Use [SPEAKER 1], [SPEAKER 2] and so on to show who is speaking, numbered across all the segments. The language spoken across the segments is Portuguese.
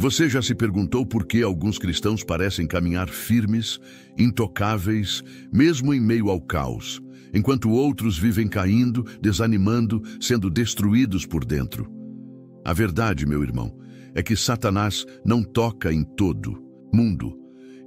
[SPEAKER 1] Você já se perguntou por que alguns cristãos parecem caminhar firmes, intocáveis, mesmo em meio ao caos, enquanto outros vivem caindo, desanimando, sendo destruídos por dentro? A verdade, meu irmão, é que Satanás não toca em todo mundo.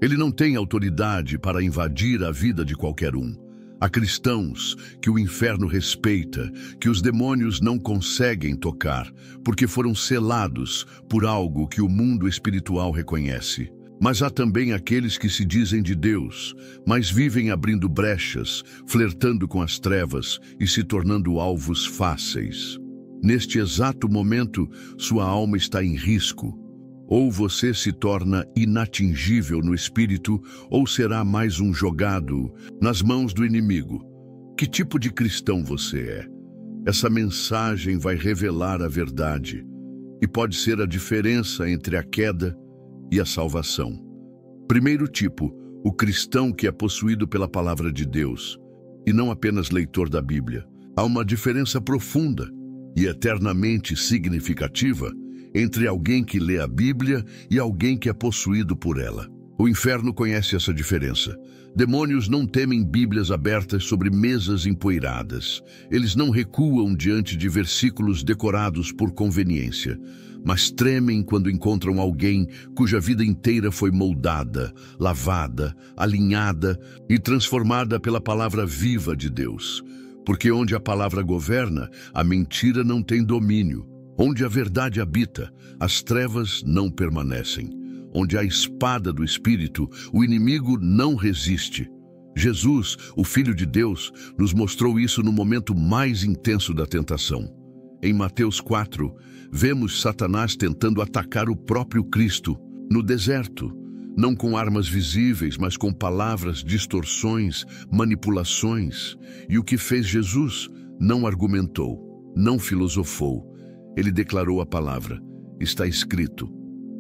[SPEAKER 1] Ele não tem autoridade para invadir a vida de qualquer um. Há cristãos que o inferno respeita, que os demônios não conseguem tocar, porque foram selados por algo que o mundo espiritual reconhece. Mas há também aqueles que se dizem de Deus, mas vivem abrindo brechas, flertando com as trevas e se tornando alvos fáceis. Neste exato momento, sua alma está em risco. Ou você se torna inatingível no espírito, ou será mais um jogado nas mãos do inimigo. Que tipo de cristão você é? Essa mensagem vai revelar a verdade e pode ser a diferença entre a queda e a salvação. Primeiro tipo, o cristão que é possuído pela palavra de Deus e não apenas leitor da Bíblia. Há uma diferença profunda e eternamente significativa entre alguém que lê a Bíblia e alguém que é possuído por ela. O inferno conhece essa diferença. Demônios não temem Bíblias abertas sobre mesas empoeiradas. Eles não recuam diante de versículos decorados por conveniência, mas tremem quando encontram alguém cuja vida inteira foi moldada, lavada, alinhada e transformada pela palavra viva de Deus. Porque onde a palavra governa, a mentira não tem domínio. Onde a verdade habita, as trevas não permanecem. Onde a espada do Espírito, o inimigo não resiste. Jesus, o Filho de Deus, nos mostrou isso no momento mais intenso da tentação. Em Mateus 4, vemos Satanás tentando atacar o próprio Cristo no deserto, não com armas visíveis, mas com palavras, distorções, manipulações. E o que fez Jesus? Não argumentou, não filosofou. Ele declarou a palavra. Está escrito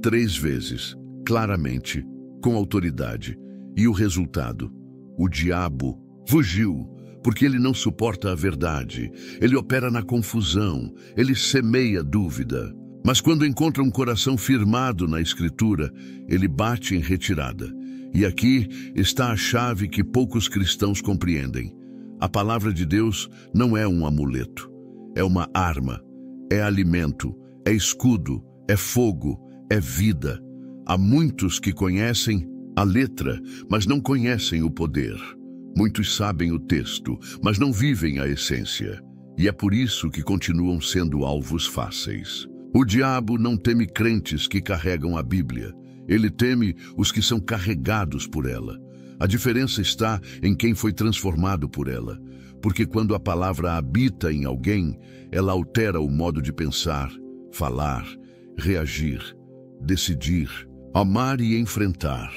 [SPEAKER 1] 3 vezes, claramente, com autoridade. E o resultado? O diabo fugiu, porque ele não suporta a verdade. Ele opera na confusão, ele semeia dúvida. Mas quando encontra um coração firmado na Escritura, ele bate em retirada. E aqui está a chave que poucos cristãos compreendem. A palavra de Deus não é um amuleto, é uma arma. É alimento, é escudo, é fogo, é vida. Há muitos que conhecem a letra, mas não conhecem o poder. Muitos sabem o texto, mas não vivem a essência. E é por isso que continuam sendo alvos fáceis. O diabo não teme crentes que carregam a Bíblia. Ele teme os que são carregados por ela. A diferença está em quem foi transformado por ela. Porque quando a palavra habita em alguém, ela altera o modo de pensar, falar, reagir, decidir, amar e enfrentar.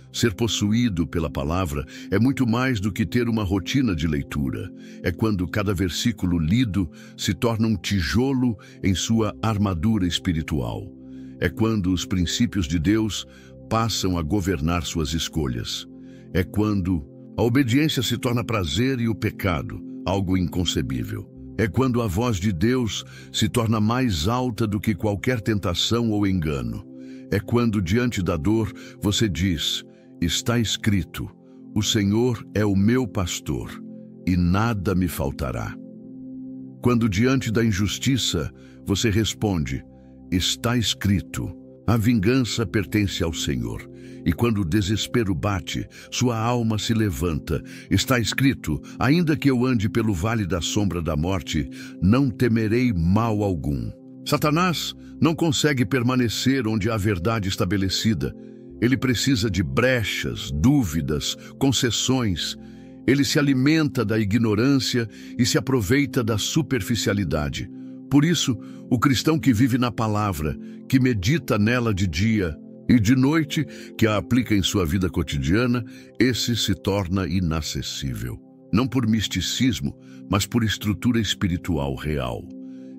[SPEAKER 1] Ser possuído pela palavra é muito mais do que ter uma rotina de leitura. É quando cada versículo lido se torna um tijolo em sua armadura espiritual. É quando os princípios de Deus passam a governar suas escolhas. É quando a obediência se torna prazer e o pecado, algo inconcebível. É quando a voz de Deus se torna mais alta do que qualquer tentação ou engano. É quando, diante da dor, você diz: está escrito, o Senhor é o meu pastor, e nada me faltará. Quando, diante da injustiça, você responde: está escrito, a vingança pertence ao Senhor. E quando o desespero bate, sua alma se levanta. Está escrito, ainda que eu ande pelo vale da sombra da morte, não temerei mal algum. Satanás não consegue permanecer onde há verdade estabelecida. Ele precisa de brechas, dúvidas, concessões. Ele se alimenta da ignorância e se aproveita da superficialidade. Por isso, o cristão que vive na palavra, que medita nela de dia e de noite, que a aplica em sua vida cotidiana, esse se torna inacessível. Não por misticismo, mas por estrutura espiritual real.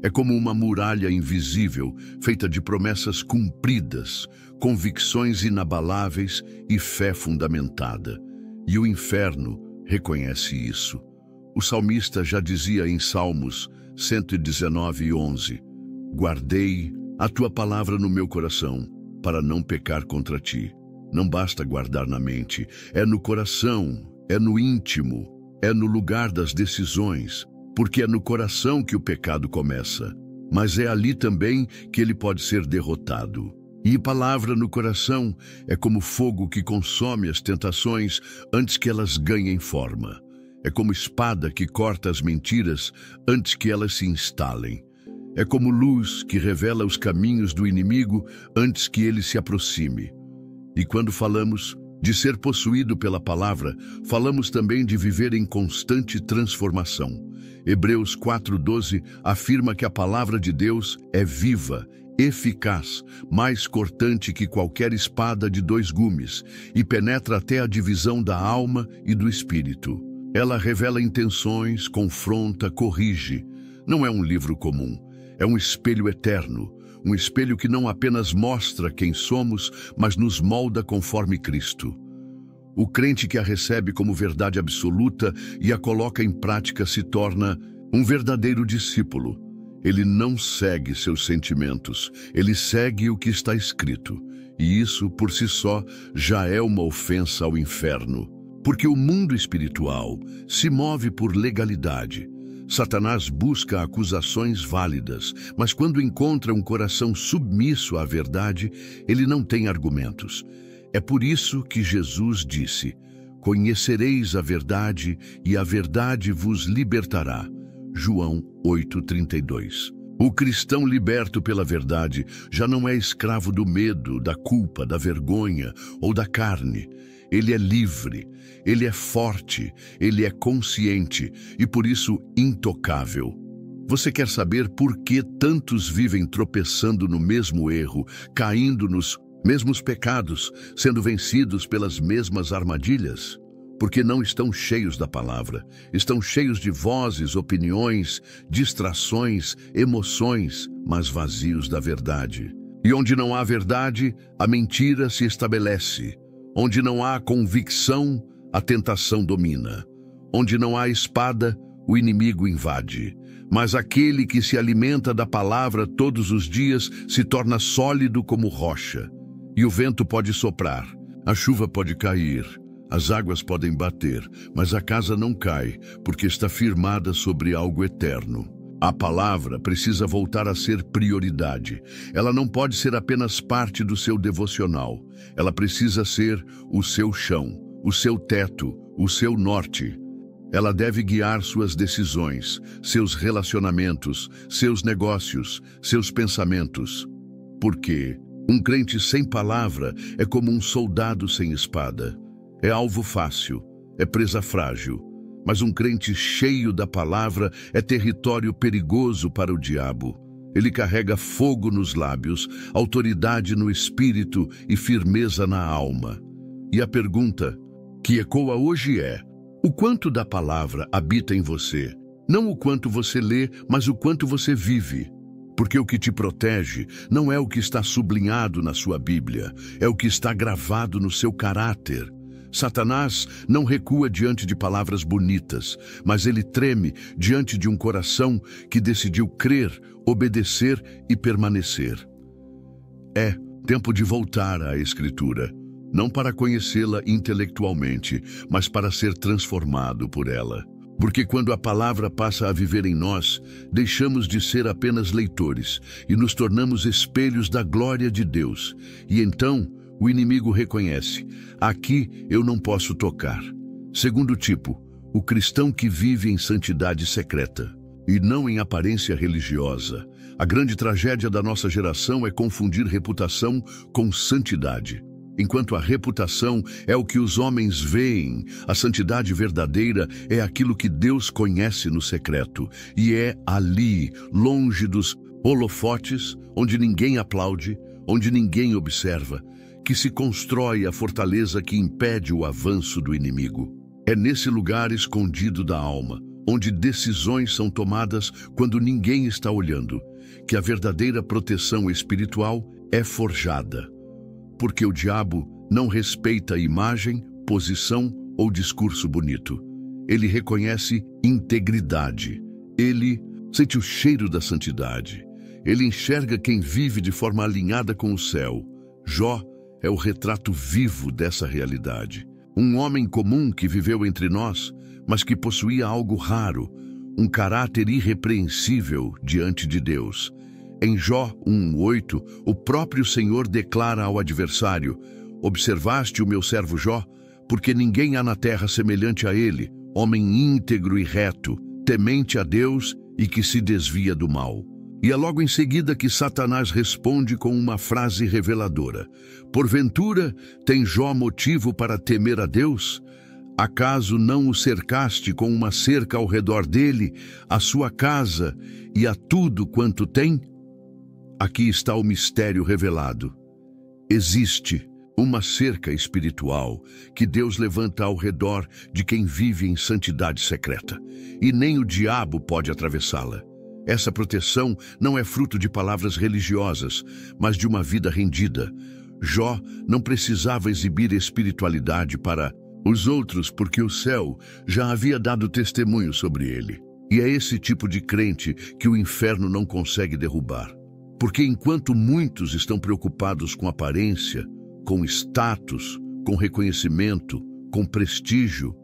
[SPEAKER 1] É como uma muralha invisível, feita de promessas cumpridas, convicções inabaláveis e fé fundamentada. E o inferno reconhece isso. O salmista já dizia em Salmos 119:11, guardei a tua palavra no meu coração, para não pecar contra ti. Não basta guardar na mente, é no coração, é no íntimo, é no lugar das decisões, porque é no coração que o pecado começa, mas é ali também que ele pode ser derrotado. E palavra no coração é como fogo que consome as tentações antes que elas ganhem forma. É como espada que corta as mentiras antes que elas se instalem. É como luz que revela os caminhos do inimigo antes que ele se aproxime. E quando falamos de ser possuído pela palavra, falamos também de viver em constante transformação. Hebreus 4:12 afirma que a palavra de Deus é viva, eficaz, mais cortante que qualquer espada de 2 gumes, e penetra até a divisão da alma e do espírito. Ela revela intenções, confronta, corrige. Não é um livro comum, é um espelho eterno, um espelho que não apenas mostra quem somos, mas nos molda conforme Cristo. O crente que a recebe como verdade absoluta e a coloca em prática se torna um verdadeiro discípulo. Ele não segue seus sentimentos, ele segue o que está escrito. E isso, por si só, já é uma ofensa ao inferno. Porque o mundo espiritual se move por legalidade. Satanás busca acusações válidas, mas quando encontra um coração submisso à verdade, ele não tem argumentos. É por isso que Jesus disse: "Conhecereis a verdade e a verdade vos libertará." João 8:32. O cristão liberto pela verdade já não é escravo do medo, da culpa, da vergonha ou da carne. Ele é livre, ele é forte, ele é consciente e por isso intocável. Você quer saber por que tantos vivem tropeçando no mesmo erro, caindo nos mesmos pecados, sendo vencidos pelas mesmas armadilhas? Porque não estão cheios da palavra, estão cheios de vozes, opiniões, distrações, emoções, mas vazios da verdade. E onde não há verdade, a mentira se estabelece. Onde não há convicção, a tentação domina. Onde não há espada, o inimigo invade. Mas aquele que se alimenta da palavra todos os dias se torna sólido como rocha. E o vento pode soprar, a chuva pode cair, as águas podem bater, mas a casa não cai, porque está firmada sobre algo eterno. A palavra precisa voltar a ser prioridade. Ela não pode ser apenas parte do seu devocional. Ela precisa ser o seu chão, o seu teto, o seu norte. Ela deve guiar suas decisões, seus relacionamentos, seus negócios, seus pensamentos. Porque um crente sem palavra é como um soldado sem espada. É alvo fácil, é presa frágil. Mas um crente cheio da palavra é território perigoso para o diabo. Ele carrega fogo nos lábios, autoridade no espírito e firmeza na alma. E a pergunta que ecoa hoje é: o quanto da palavra habita em você? Não o quanto você lê, mas o quanto você vive. Porque o que te protege não é o que está sublinhado na sua Bíblia, é o que está gravado no seu caráter. Satanás não recua diante de palavras bonitas, mas ele treme diante de um coração que decidiu crer, obedecer e permanecer. É tempo de voltar à Escritura, não para conhecê-la intelectualmente, mas para ser transformado por ela. Porque quando a palavra passa a viver em nós, deixamos de ser apenas leitores e nos tornamos espelhos da glória de Deus. E então o inimigo reconhece: aqui eu não posso tocar. Segundo tipo, o cristão que vive em santidade secreta e não em aparência religiosa. A grande tragédia da nossa geração é confundir reputação com santidade. Enquanto a reputação é o que os homens veem, a santidade verdadeira é aquilo que Deus conhece no secreto. E é ali, longe dos holofotes, onde ninguém aplaude, onde ninguém observa, que se constrói a fortaleza que impede o avanço do inimigo. É nesse lugar escondido da alma, onde decisões são tomadas quando ninguém está olhando, que a verdadeira proteção espiritual é forjada. Porque o diabo não respeita imagem, posição ou discurso bonito. Ele reconhece integridade. Ele sente o cheiro da santidade. Ele enxerga quem vive de forma alinhada com o céu. Jó é o retrato vivo dessa realidade. Um homem comum que viveu entre nós, mas que possuía algo raro, um caráter irrepreensível diante de Deus. Em Jó 1:8, o próprio Senhor declara ao adversário: observaste o meu servo Jó? Porque ninguém há na terra semelhante a ele, homem íntegro e reto, temente a Deus e que se desvia do mal. E é logo em seguida que Satanás responde com uma frase reveladora: porventura tem Jó motivo para temer a Deus? Acaso não o cercaste com uma cerca ao redor dele, a sua casa e a tudo quanto tem? Aqui está o mistério revelado. Existe uma cerca espiritual que Deus levanta ao redor de quem vive em santidade secreta, e nem o diabo pode atravessá-la. Essa proteção não é fruto de palavras religiosas, mas de uma vida rendida. Jó não precisava exibir espiritualidade para os outros, porque o céu já havia dado testemunho sobre ele. E é esse tipo de crente que o inferno não consegue derrubar. Porque enquanto muitos estão preocupados com aparência, com status, com reconhecimento, com prestígio,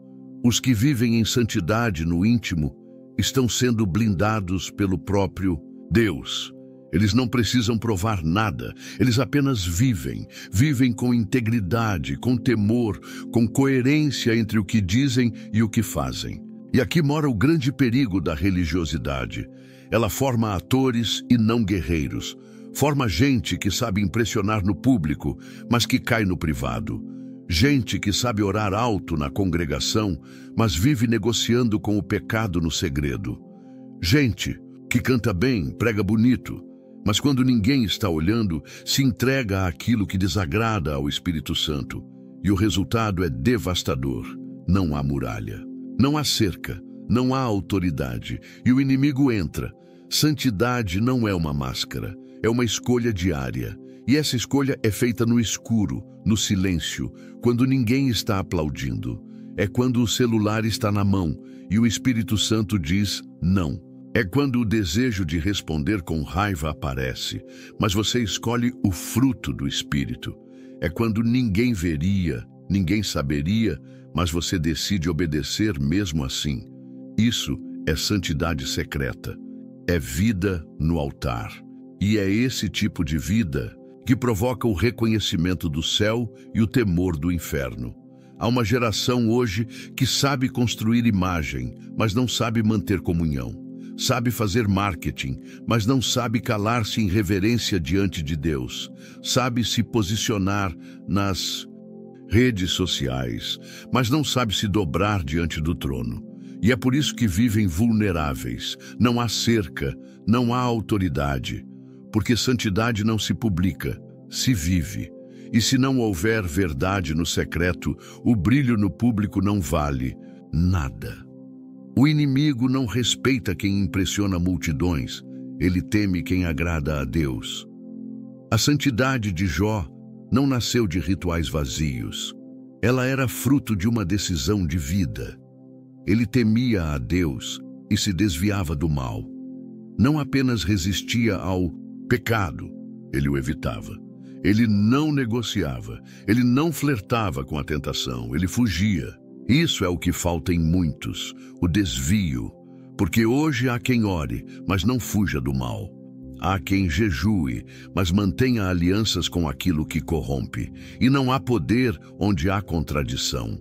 [SPEAKER 1] os que vivem em santidade no íntimo estão sendo blindados pelo próprio Deus. Eles não precisam provar nada, eles apenas vivem com integridade, com temor, com coerência entre o que dizem e o que fazem. E aqui mora o grande perigo da religiosidade. Ela forma atores e não guerreiros. Forma gente que sabe impressionar no público, mas que cai no privado. Gente que sabe orar alto na congregação, mas vive negociando com o pecado no segredo. Gente que canta bem, prega bonito, mas quando ninguém está olhando, se entrega àquilo que desagrada ao Espírito Santo. E o resultado é devastador. Não há muralha, não há cerca, não há autoridade, e o inimigo entra. Santidade não é uma máscara. É uma escolha diária, e essa escolha é feita no escuro, no silêncio, quando ninguém está aplaudindo. É quando o celular está na mão e o Espírito Santo diz não. É quando o desejo de responder com raiva aparece, mas você escolhe o fruto do Espírito. É quando ninguém veria, ninguém saberia, mas você decide obedecer mesmo assim. Isso é santidade secreta. É vida no altar. E é esse tipo de vida que provoca o reconhecimento do céu e o temor do inferno. Há uma geração hoje que sabe construir imagem, mas não sabe manter comunhão. Sabe fazer marketing, mas não sabe calar-se em reverência diante de Deus. Sabe se posicionar nas redes sociais, mas não sabe se dobrar diante do trono. E é por isso que vivem vulneráveis. Não há cerca, não há autoridade. Porque santidade não se publica, se vive. E se não houver verdade no secreto, o brilho no público não vale nada. O inimigo não respeita quem impressiona multidões, ele teme quem agrada a Deus. A santidade de Jó não nasceu de rituais vazios. Ela era fruto de uma decisão de vida. Ele temia a Deus e se desviava do mal. Não apenas resistia ao pecado, ele o evitava. Ele não negociava, ele não flertava com a tentação, ele fugia. Isso é o que falta em muitos, o desvio. Porque hoje há quem ore, mas não fuja do mal. Há quem jejue, mas mantenha alianças com aquilo que corrompe. E não há poder onde há contradição.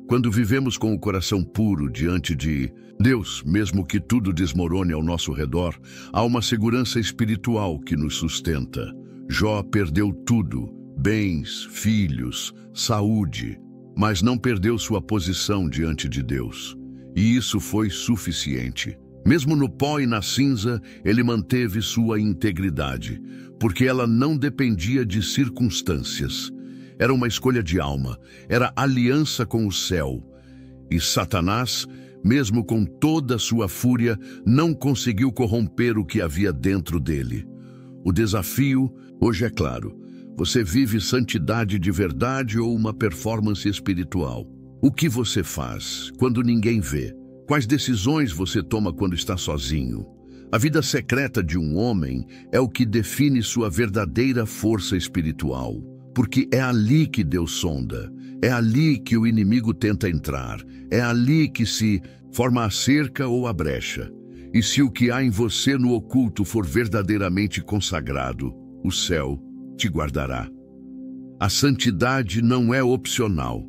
[SPEAKER 1] Quando vivemos com o coração puro diante de Deus, mesmo que tudo desmorone ao nosso redor, há uma segurança espiritual que nos sustenta. Jó perdeu tudo, bens, filhos, saúde, mas não perdeu sua posição diante de Deus. E isso foi suficiente. Mesmo no pó e na cinza, ele manteve sua integridade, porque ela não dependia de circunstâncias. Era uma escolha de alma, era aliança com o céu. E Satanás, mesmo com toda a sua fúria, não conseguiu corromper o que havia dentro dele. O desafio, hoje é claro, você vive santidade de verdade ou uma performance espiritual? O que você faz quando ninguém vê? Quais decisões você toma quando está sozinho? A vida secreta de um homem é o que define sua verdadeira força espiritual. porque é ali que Deus sonda, é ali que o inimigo tenta entrar, é ali que se forma a cerca ou a brecha. E se o que há em você no oculto for verdadeiramente consagrado, o céu te guardará. A santidade não é opcional,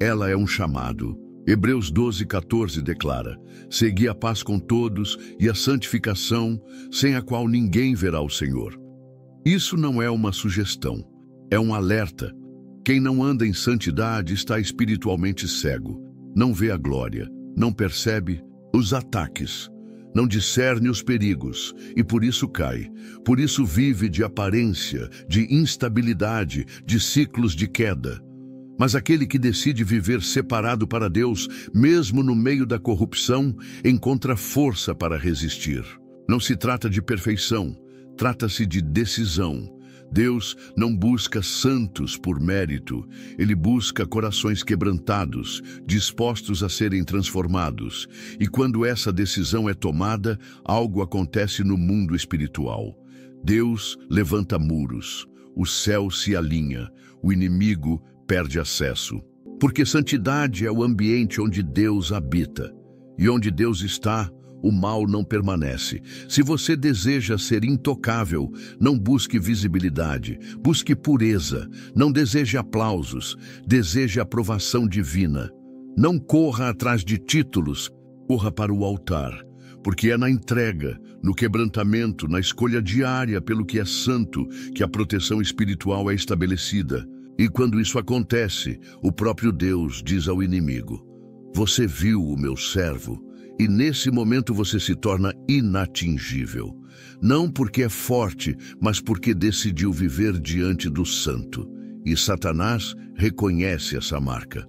[SPEAKER 1] ela é um chamado. Hebreus 12:14 declara: segui a paz com todos e a santificação, sem a qual ninguém verá o Senhor. Isso não é uma sugestão, é um alerta. Quem não anda em santidade está espiritualmente cego, não vê a glória, não percebe os ataques, não discerne os perigos e por isso cai. Por isso vive de aparência, de instabilidade, de ciclos de queda. Mas aquele que decide viver separado para Deus, mesmo no meio da corrupção, encontra força para resistir. Não se trata de perfeição, trata-se de decisão. Deus não busca santos por mérito, Ele busca corações quebrantados, dispostos a serem transformados. E quando essa decisão é tomada, algo acontece no mundo espiritual. Deus levanta muros, o céu se alinha, o inimigo perde acesso. Porque santidade é o ambiente onde Deus habita. E onde Deus está, o mal não permanece. Se você deseja ser intocável, não busque visibilidade, busque pureza. Não deseje aplausos, deseje aprovação divina. Não corra atrás de títulos, corra para o altar. Porque é na entrega, no quebrantamento, na escolha diária pelo que é santo, que a proteção espiritual é estabelecida. E quando isso acontece, o próprio Deus diz ao inimigo: você viu o meu servo? E nesse momento você se torna inatingível. Não porque é forte, mas porque decidiu viver diante do santo. E Satanás reconhece essa marca.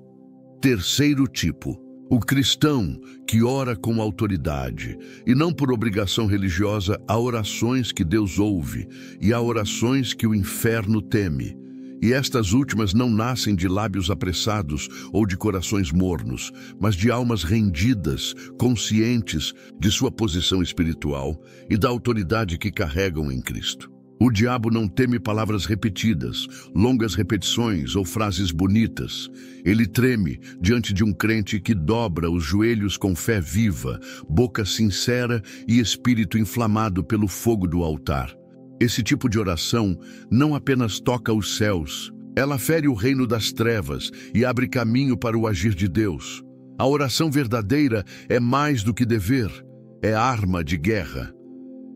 [SPEAKER 1] Terceiro tipo: o cristão que ora com autoridade. E não por obrigação religiosa, há orações que Deus ouve e há orações que o inferno teme. E estas últimas não nascem de lábios apressados ou de corações mornos, mas de almas rendidas, conscientes de sua posição espiritual e da autoridade que carregam em Cristo. O diabo não teme palavras repetidas, longas repetições ou frases bonitas. Ele treme diante de um crente que dobra os joelhos com fé viva, boca sincera e espírito inflamado pelo fogo do altar. Esse tipo de oração não apenas toca os céus, ela fere o reino das trevas e abre caminho para o agir de Deus. A oração verdadeira é mais do que dever, é arma de guerra.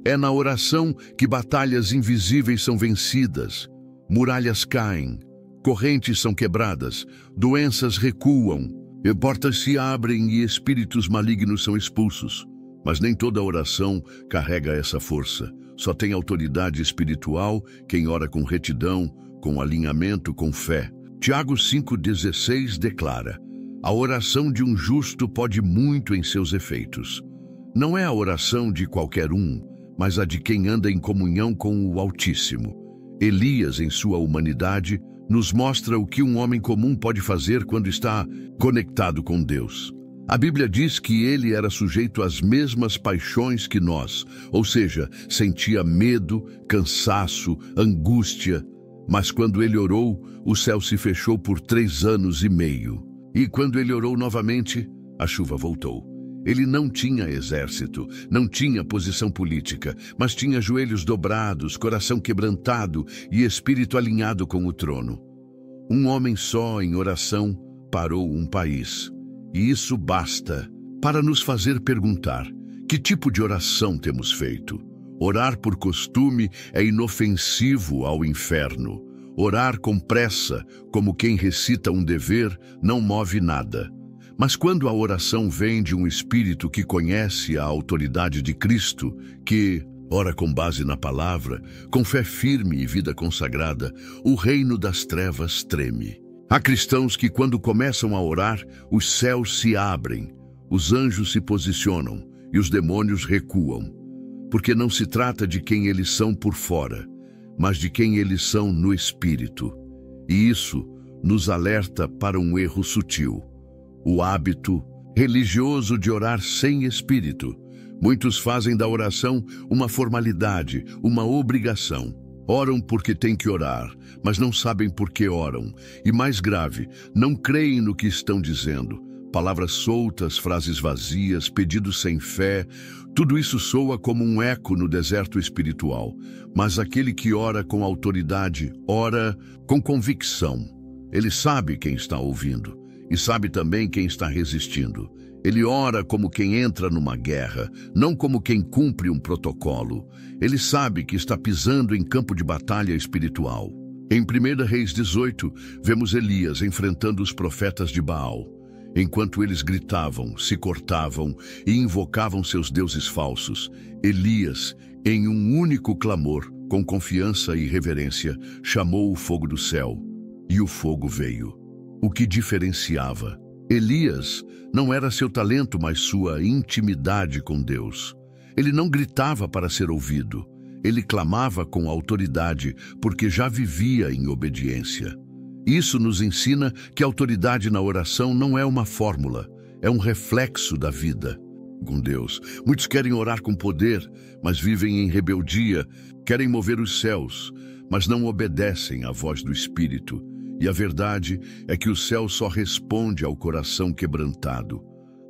[SPEAKER 1] É na oração que batalhas invisíveis são vencidas, muralhas caem, correntes são quebradas, doenças recuam, e portas se abrem e espíritos malignos são expulsos. Mas nem toda oração carrega essa força. Só tem autoridade espiritual quem ora com retidão, com alinhamento, com fé. Tiago 5,16 declara: a oração de um justo pode muito em seus efeitos. Não é a oração de qualquer um, mas a de quem anda em comunhão com o Altíssimo. Elias, em sua humanidade, nos mostra o que um homem comum pode fazer quando está conectado com Deus. A Bíblia diz que ele era sujeito às mesmas paixões que nós, ou seja, sentia medo, cansaço, angústia. Mas quando ele orou, o céu se fechou por 3 anos e meio. E quando ele orou novamente, a chuva voltou. Ele não tinha exército, não tinha posição política, mas tinha joelhos dobrados, coração quebrantado e espírito alinhado com o trono. Um homem só em oração parou um país. E isso basta para nos fazer perguntar: que tipo de oração temos feito? Orar por costume é inofensivo ao inferno. Orar com pressa, como quem recita um dever, não move nada. Mas quando a oração vem de um espírito que conhece a autoridade de Cristo, que ora com base na palavra, com fé firme e vida consagrada, o reino das trevas treme. Há cristãos que, quando começam a orar, os céus se abrem, os anjos se posicionam e os demônios recuam. Porque não se trata de quem eles são por fora, mas de quem eles são no espírito. E isso nos alerta para um erro sutil: o hábito religioso de orar sem espírito. Muitos fazem da oração uma formalidade, uma obrigação. Oram porque têm que orar, mas não sabem por que oram. E mais grave, não creem no que estão dizendo. Palavras soltas, frases vazias, pedidos sem fé, tudo isso soa como um eco no deserto espiritual. Mas aquele que ora com autoridade, ora com convicção. Ele sabe quem está ouvindo e sabe também quem está resistindo. Ele ora como quem entra numa guerra, não como quem cumpre um protocolo. Ele sabe que está pisando em campo de batalha espiritual. Em 1 Reis 18, vemos Elias enfrentando os profetas de Baal. Enquanto eles gritavam, se cortavam e invocavam seus deuses falsos, Elias, em um único clamor, com confiança e reverência, chamou o fogo do céu, e o fogo veio. O que diferenciava Elias não era seu talento, mas sua intimidade com Deus. Ele não gritava para ser ouvido. Ele clamava com autoridade, porque já vivia em obediência. Isso nos ensina que a autoridade na oração não é uma fórmula, é um reflexo da vida com Deus. Muitos querem orar com poder, mas vivem em rebeldia, querem mover os céus, mas não obedecem à voz do Espírito. E a verdade é que o céu só responde ao coração quebrantado.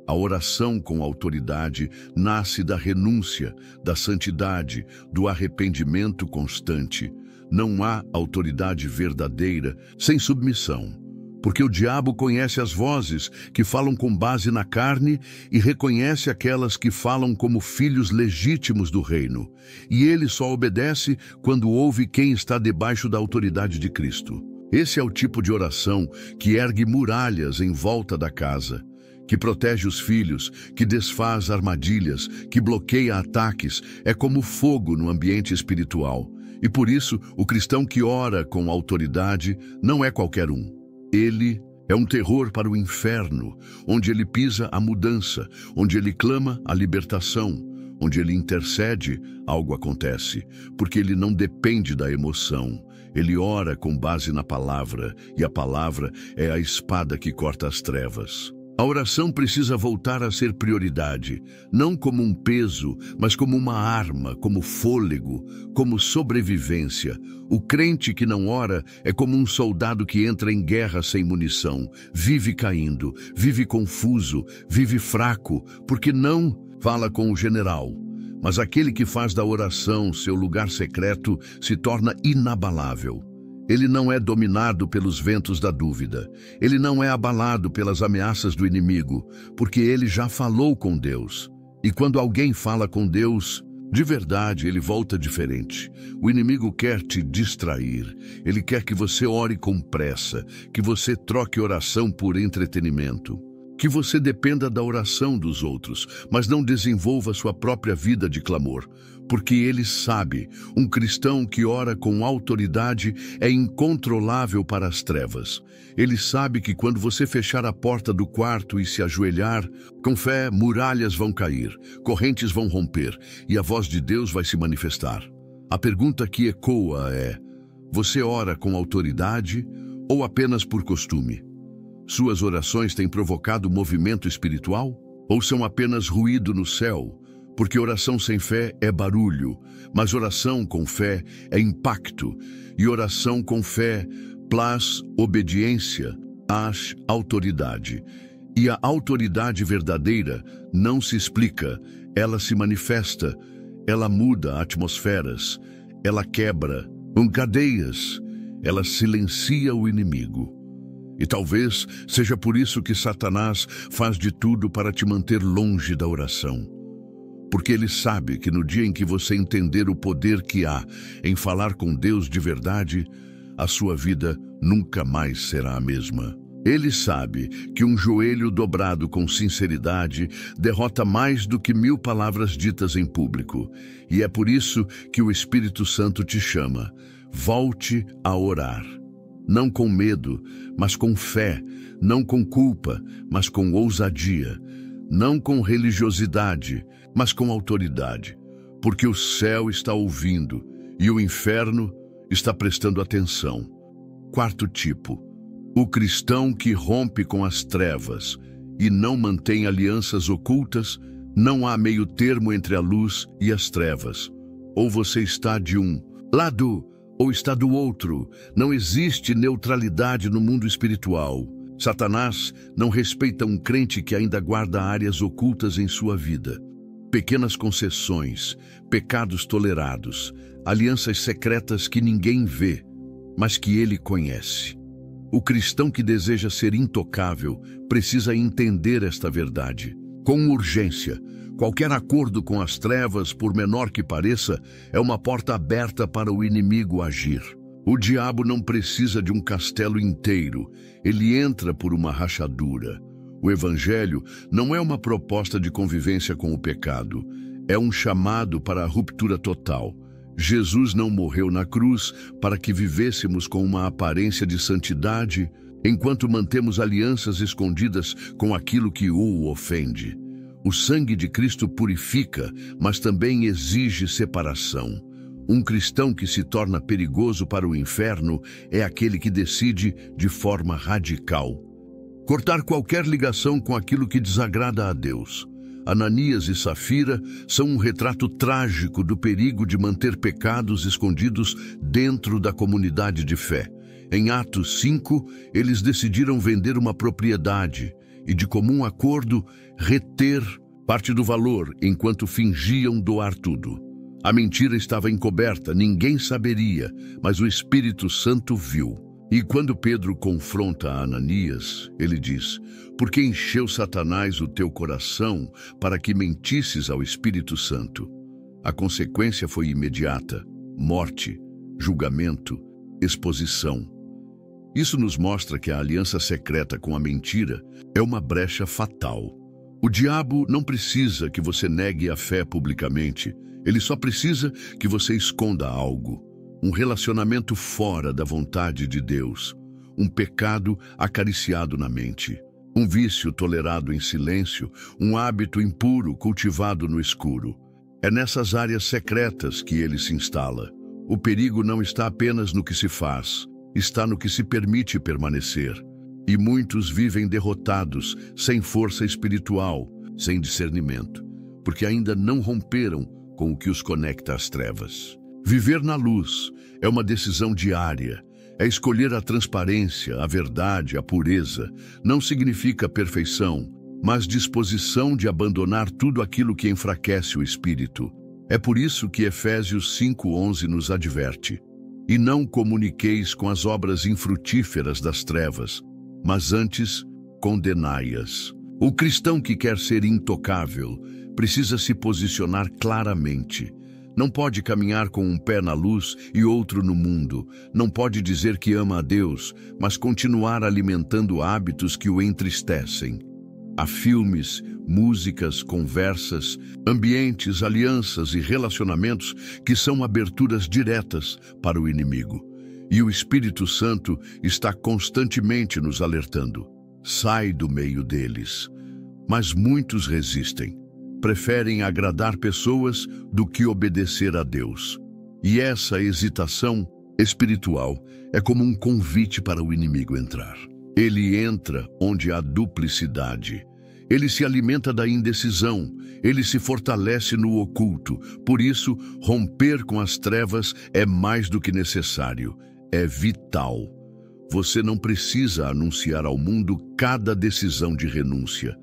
[SPEAKER 1] A oração com autoridade nasce da renúncia, da santidade, do arrependimento constante. Não há autoridade verdadeira sem submissão, porque o diabo conhece as vozes que falam com base na carne e reconhece aquelas que falam como filhos legítimos do reino. E ele só obedece quando ouve quem está debaixo da autoridade de Cristo. Esse é o tipo de oração que ergue muralhas em volta da casa, que protege os filhos, que desfaz armadilhas, que bloqueia ataques. É como fogo no ambiente espiritual. E por isso, o cristão que ora com autoridade não é qualquer um. Ele é um terror para o inferno, onde ele pisa a mudança, onde ele clama a libertação, onde ele intercede, algo acontece, porque ele não depende da emoção. Ele ora com base na palavra, e a palavra é a espada que corta as trevas. A oração precisa voltar a ser prioridade, não como um peso, mas como uma arma, como fôlego, como sobrevivência. O crente que não ora é como um soldado que entra em guerra sem munição, vive caindo, vive confuso, vive fraco, porque não fala com o general. Mas aquele que faz da oração seu lugar secreto se torna inabalável. Ele não é dominado pelos ventos da dúvida. Ele não é abalado pelas ameaças do inimigo, porque ele já falou com Deus. E quando alguém fala com Deus, de verdade, ele volta diferente. O inimigo quer te distrair. Ele quer que você ore com pressa, que você troque oração por entretenimento, que você dependa da oração dos outros, mas não desenvolva sua própria vida de clamor. Porque ele sabe, um cristão que ora com autoridade é incontrolável para as trevas. Ele sabe que quando você fechar a porta do quarto e se ajoelhar, com fé, muralhas vão cair, correntes vão romper e a voz de Deus vai se manifestar. A pergunta que ecoa é: você ora com autoridade ou apenas por costume? Suas orações têm provocado movimento espiritual ou são apenas ruído no céu? Porque oração sem fé é barulho, mas oração com fé é impacto. E oração com fé plaz obediência, às autoridade. E a autoridade verdadeira não se explica, ela se manifesta, ela muda atmosferas, ela quebra cadeias, ela silencia o inimigo. E talvez seja por isso que Satanás faz de tudo para te manter longe da oração. Porque ele sabe que no dia em que você entender o poder que há em falar com Deus de verdade, a sua vida nunca mais será a mesma. Ele sabe que um joelho dobrado com sinceridade derrota mais do que 1000 palavras ditas em público. E é por isso que o Espírito Santo te chama. Volte a orar. Não com medo, mas com fé. Não com culpa, mas com ousadia. Não com religiosidade, mas com autoridade, porque o céu está ouvindo e o inferno está prestando atenção. Quarto tipo, o cristão que rompe com as trevas e não mantém alianças ocultas. Não há meio termo entre a luz e as trevas. Ou você está de um lado ou está do outro. Não existe neutralidade no mundo espiritual. Satanás não respeita um crente que ainda guarda áreas ocultas em sua vida. Pequenas concessões, pecados tolerados, alianças secretas que ninguém vê, mas que ele conhece. O cristão que deseja ser intocável precisa entender esta verdade. Com urgência, qualquer acordo com as trevas, por menor que pareça, é uma porta aberta para o inimigo agir. O diabo não precisa de um castelo inteiro, ele entra por uma rachadura. O Evangelho não é uma proposta de convivência com o pecado, é um chamado para a ruptura total. Jesus não morreu na cruz para que vivêssemos com uma aparência de santidade, enquanto mantemos alianças escondidas com aquilo que o ofende. O sangue de Cristo purifica, mas também exige separação. Um cristão que se torna perigoso para o inferno é aquele que decide, de forma radical, cortar qualquer ligação com aquilo que desagrada a Deus. Ananias e Safira são um retrato trágico do perigo de manter pecados escondidos dentro da comunidade de fé. Em Atos 5, eles decidiram vender uma propriedade e, de comum acordo, reter parte do valor enquanto fingiam doar tudo. A mentira estava encoberta, ninguém saberia, mas o Espírito Santo viu. E quando Pedro confronta Ananias, ele diz: "Por que encheu Satanás o teu coração para que mentisses ao Espírito Santo?" A consequência foi imediata: morte, julgamento, exposição. Isso nos mostra que a aliança secreta com a mentira é uma brecha fatal. O diabo não precisa que você negue a fé publicamente, ele só precisa que você esconda algo. Um relacionamento fora da vontade de Deus, um pecado acariciado na mente, um vício tolerado em silêncio, um hábito impuro cultivado no escuro. É nessas áreas secretas que ele se instala. O perigo não está apenas no que se faz, está no que se permite permanecer. E muitos vivem derrotados, sem força espiritual, sem discernimento, porque ainda não romperam com o que os conecta às trevas. Viver na luz é uma decisão diária, é escolher a transparência, a verdade, a pureza. Não significa perfeição, mas disposição de abandonar tudo aquilo que enfraquece o espírito. É por isso que Efésios 5:11 nos adverte: "E não comuniqueis com as obras infrutíferas das trevas, mas antes condenai-as." O cristão que quer ser intocável precisa se posicionar claramente. Não pode caminhar com um pé na luz e outro no mundo. Não pode dizer que ama a Deus, mas continuar alimentando hábitos que o entristecem. Há filmes, músicas, conversas, ambientes, alianças e relacionamentos que são aberturas diretas para o inimigo. E o Espírito Santo está constantemente nos alertando: sai do meio deles. Mas muitos resistem. Preferem agradar pessoas do que obedecer a Deus. E essa hesitação espiritual é como um convite para o inimigo entrar. Ele entra onde há duplicidade. Ele se alimenta da indecisão. Ele se fortalece no oculto. Por isso, romper com as trevas é mais do que necessário. É vital. Você não precisa anunciar ao mundo cada decisão de renúncia.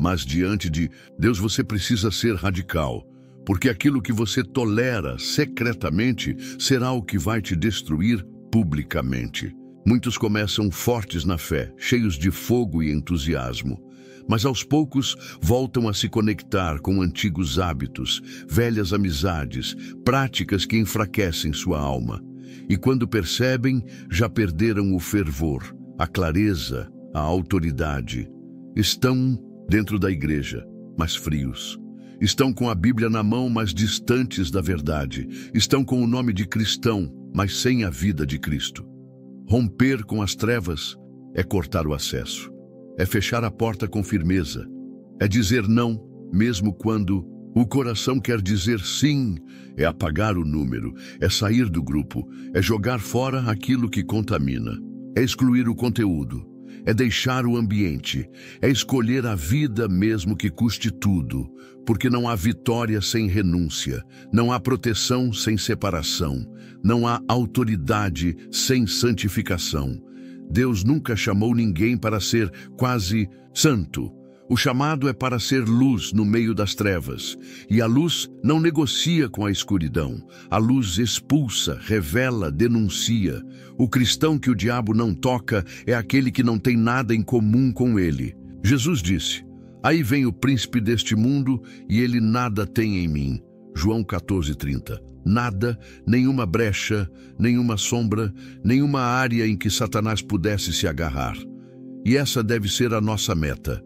[SPEAKER 1] Mas diante de Deus você precisa ser radical, porque aquilo que você tolera secretamente será o que vai te destruir publicamente. Muitos começam fortes na fé, cheios de fogo e entusiasmo, mas aos poucos voltam a se conectar com antigos hábitos, velhas amizades, práticas que enfraquecem sua alma. E quando percebem, já perderam o fervor, a clareza, a autoridade. Estão dentro da igreja, mas frios. Estão com a Bíblia na mão, mas distantes da verdade. Estão com o nome de cristão, mas sem a vida de Cristo. Romper com as trevas é cortar o acesso. É fechar a porta com firmeza. É dizer não, mesmo quando o coração quer dizer sim. É apagar o número, é sair do grupo, é jogar fora aquilo que contamina. É excluir o conteúdo. é deixar o ambiente, é escolher a vida mesmo que custe tudo, porque não há vitória sem renúncia, não há proteção sem separação, não há autoridade sem santificação. Deus nunca chamou ninguém para ser quase santo. O chamado é para ser luz no meio das trevas, e a luz não negocia com a escuridão. A luz expulsa, revela, denuncia. O cristão que o diabo não toca é aquele que não tem nada em comum com ele. Jesus disse: "Aí vem o príncipe deste mundo e ele nada tem em mim." João 14:30. Nada, nenhuma brecha, nenhuma sombra, nenhuma área em que Satanás pudesse se agarrar. E essa deve ser a nossa meta.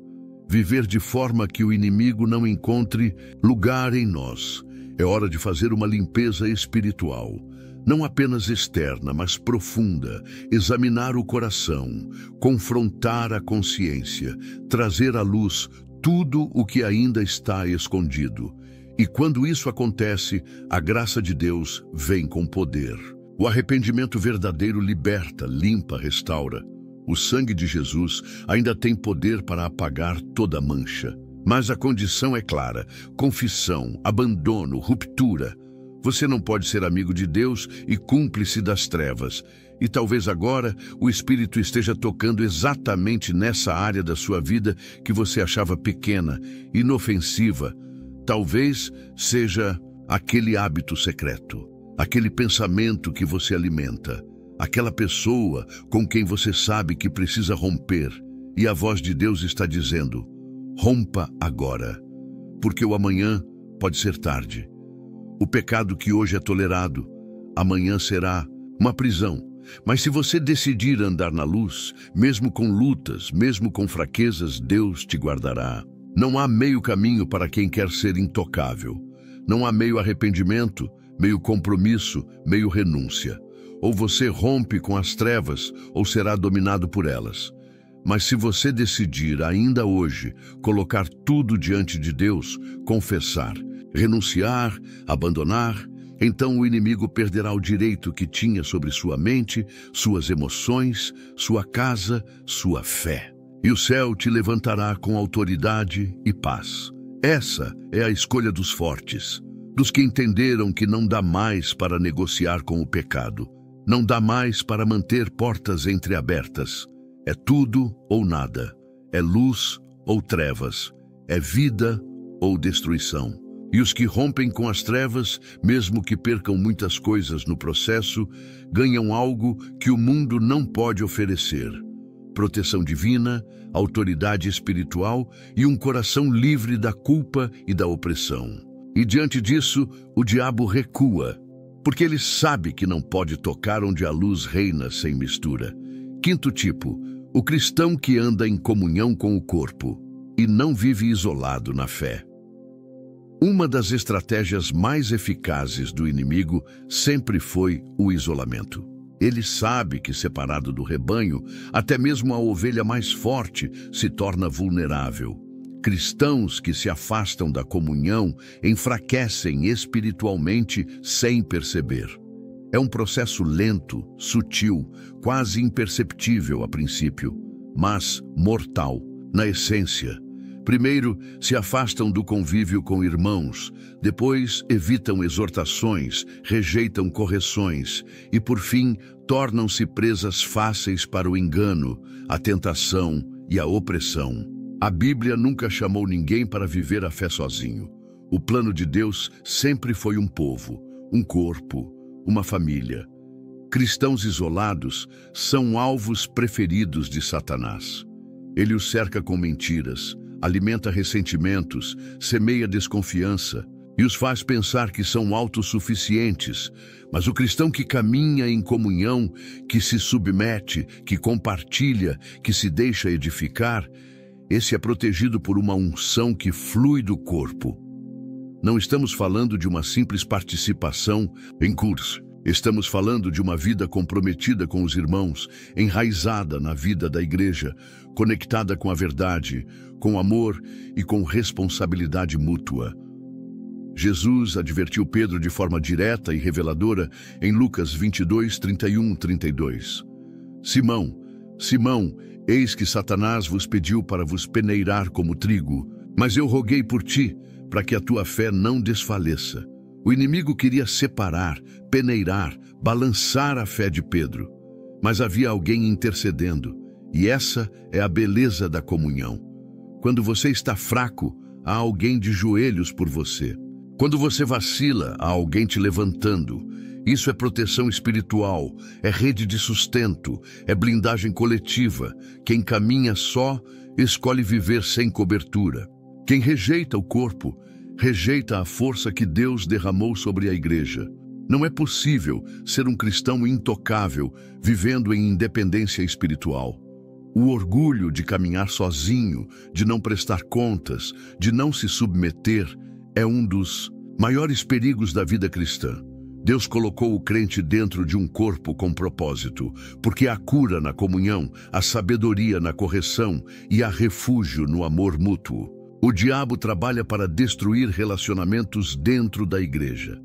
[SPEAKER 1] Viver de forma que o inimigo não encontre lugar em nós. É hora de fazer uma limpeza espiritual, não apenas externa, mas profunda. Examinar o coração, confrontar a consciência, trazer à luz tudo o que ainda está escondido. E quando isso acontece, a graça de Deus vem com poder. O arrependimento verdadeiro liberta, limpa, restaura. O sangue de Jesus ainda tem poder para apagar toda mancha. Mas a condição é clara: confissão, abandono, ruptura. Você não pode ser amigo de Deus e cúmplice das trevas. E talvez agora o Espírito esteja tocando exatamente nessa área da sua vida que você achava pequena, inofensiva. Talvez seja aquele hábito secreto, aquele pensamento que você alimenta, aquela pessoa com quem você sabe que precisa romper, e a voz de Deus está dizendo: rompa agora, porque o amanhã pode ser tarde. O pecado que hoje é tolerado, amanhã será uma prisão. Mas se você decidir andar na luz, mesmo com lutas, mesmo com fraquezas, Deus te guardará. Não há meio caminho para quem quer ser intocável. Não há meio arrependimento, meio compromisso, meio renúncia. Ou você rompe com as trevas, ou será dominado por elas. Mas se você decidir ainda hoje colocar tudo diante de Deus, confessar, renunciar, abandonar, então o inimigo perderá o direito que tinha sobre sua mente, suas emoções, sua casa, sua fé. E o céu te levantará com autoridade e paz. Essa é a escolha dos fortes, dos que entenderam que não dá mais para negociar com o pecado. Não dá mais para manter portas entreabertas. É tudo ou nada. É luz ou trevas. É vida ou destruição. E os que rompem com as trevas, mesmo que percam muitas coisas no processo, ganham algo que o mundo não pode oferecer: proteção divina, autoridade espiritual e um coração livre da culpa e da opressão. E diante disso, o diabo recua, porque ele sabe que não pode tocar onde a luz reina sem mistura. Quinto tipo: o cristão que anda em comunhão com o corpo e não vive isolado na fé. Uma das estratégias mais eficazes do inimigo sempre foi o isolamento. Ele sabe que, separado do rebanho, até mesmo a ovelha mais forte se torna vulnerável. Cristãos que se afastam da comunhão enfraquecem espiritualmente sem perceber. É um processo lento, sutil, quase imperceptível a princípio, mas mortal na essência. Primeiro, se afastam do convívio com irmãos, depois evitam exortações, rejeitam correções e, por fim, tornam-se presas fáceis para o engano, a tentação e a opressão. A Bíblia nunca chamou ninguém para viver a fé sozinho. O plano de Deus sempre foi um povo, um corpo, uma família. Cristãos isolados são alvos preferidos de Satanás. Ele os cerca com mentiras, alimenta ressentimentos, semeia desconfiança e os faz pensar que são autossuficientes. Mas o cristão que caminha em comunhão, que se submete, que compartilha, que se deixa edificar, esse é protegido por uma unção que flui do corpo. Não estamos falando de uma simples participação em curso. Estamos falando de uma vida comprometida com os irmãos, enraizada na vida da igreja, conectada com a verdade, com amor e com responsabilidade mútua. Jesus advertiu Pedro de forma direta e reveladora em Lucas 22, 31, 32. Simão, Simão, Eis que Satanás vos pediu para vos peneirar como trigo, mas eu roguei por ti, para que a tua fé não desfaleça. O inimigo queria separar, peneirar, balançar a fé de Pedro. Mas havia alguém intercedendo, e essa é a beleza da comunhão. Quando você está fraco, há alguém de joelhos por você. Quando você vacila, há alguém te levantando. Isso é proteção espiritual, é rede de sustento, é blindagem coletiva. Quem caminha só, escolhe viver sem cobertura. Quem rejeita o corpo, rejeita a força que Deus derramou sobre a igreja. Não é possível ser um cristão intocável, vivendo em independência espiritual. O orgulho de caminhar sozinho, de não prestar contas, de não se submeter, é um dos maiores perigos da vida cristã. Deus colocou o crente dentro de um corpo com propósito, porque há cura na comunhão, há sabedoria na correção e há refúgio no amor mútuo. O diabo trabalha para destruir relacionamentos dentro da igreja.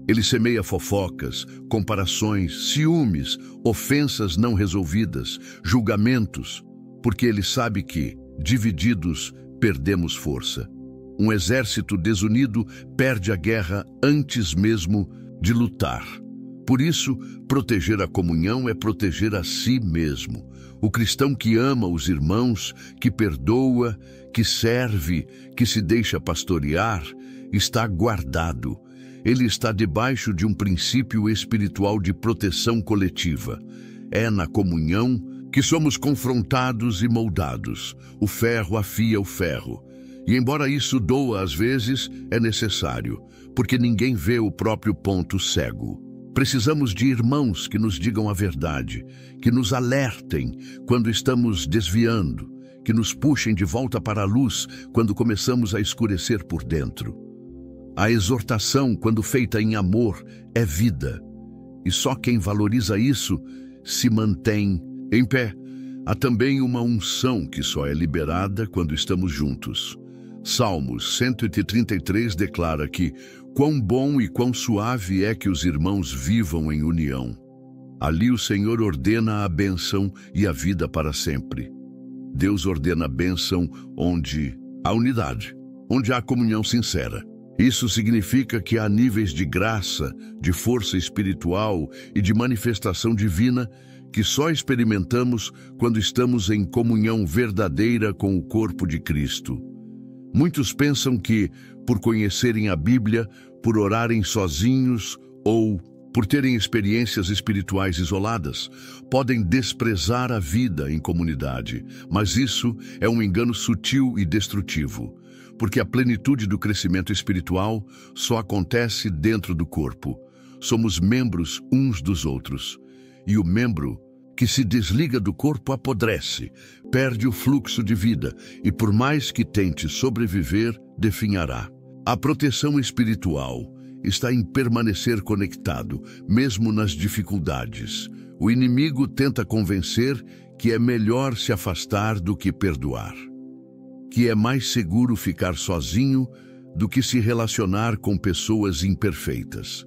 [SPEAKER 1] Ele semeia fofocas, comparações, ciúmes, ofensas não resolvidas, julgamentos, porque ele sabe que, divididos, perdemos força. Um exército desunido perde a guerra antes mesmo de lutar. Por isso, proteger a comunhão é proteger a si mesmo. O cristão que ama os irmãos, que perdoa, que serve, que se deixa pastorear, está guardado. Ele está debaixo de um princípio espiritual de proteção coletiva. É na comunhão que somos confrontados e moldados. O ferro afia o ferro. E embora isso doa às vezes, é necessário, porque ninguém vê o próprio ponto cego. Precisamos de irmãos que nos digam a verdade, que nos alertem quando estamos desviando, que nos puxem de volta para a luz quando começamos a escurecer por dentro. A exortação, quando feita em amor, é vida. E só quem valoriza isso se mantém em pé. Há também uma unção que só é liberada quando estamos juntos. Salmos 133 declara que quão bom e quão suave é que os irmãos vivam em união. Ali o Senhor ordena a bênção e a vida para sempre. Deus ordena a bênção onde há unidade, onde há comunhão sincera. Isso significa que há níveis de graça, de força espiritual e de manifestação divina que só experimentamos quando estamos em comunhão verdadeira com o corpo de Cristo. Muitos pensam que, por conhecerem a Bíblia, por orarem sozinhos ou por terem experiências espirituais isoladas, podem desprezar a vida em comunidade. Mas isso é um engano sutil e destrutivo, porque a plenitude do crescimento espiritual só acontece dentro do corpo. Somos membros uns dos outros. E o membro que se desliga do corpo apodrece, perde o fluxo de vida e, por mais que tente sobreviver, definhará. A proteção espiritual está em permanecer conectado, mesmo nas dificuldades. O inimigo tenta convencer que é melhor se afastar do que perdoar, que é mais seguro ficar sozinho do que se relacionar com pessoas imperfeitas,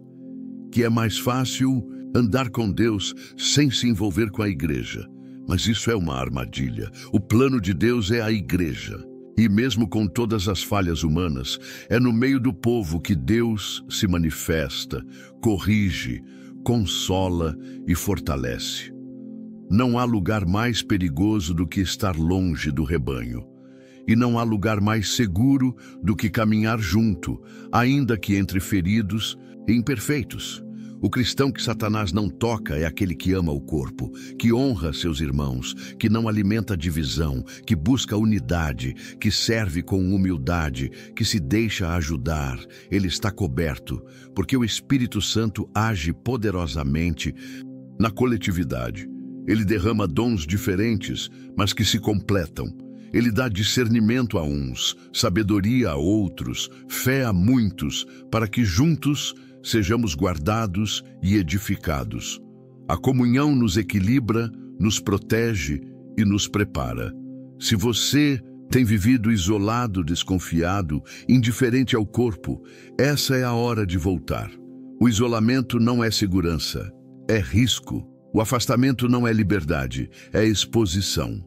[SPEAKER 1] que é mais fácil andar com Deus sem se envolver com a igreja. Mas isso é uma armadilha. O plano de Deus é a igreja. E mesmo com todas as falhas humanas, é no meio do povo que Deus se manifesta, corrige, consola e fortalece. Não há lugar mais perigoso do que estar longe do rebanho. E não há lugar mais seguro do que caminhar junto, ainda que entre feridos e imperfeitos. O cristão que Satanás não toca é aquele que ama o corpo, que honra seus irmãos, que não alimenta divisão, que busca unidade, que serve com humildade, que se deixa ajudar. Ele está coberto, porque o Espírito Santo age poderosamente na coletividade. Ele derrama dons diferentes, mas que se completam. Ele dá discernimento a uns, sabedoria a outros, fé a muitos, para que juntos sejamos guardados e edificados. A comunhão nos equilibra, nos protege e nos prepara. Se você tem vivido isolado, desconfiado, indiferente ao corpo, essa é a hora de voltar. O isolamento não é segurança, é risco. O afastamento não é liberdade, é exposição.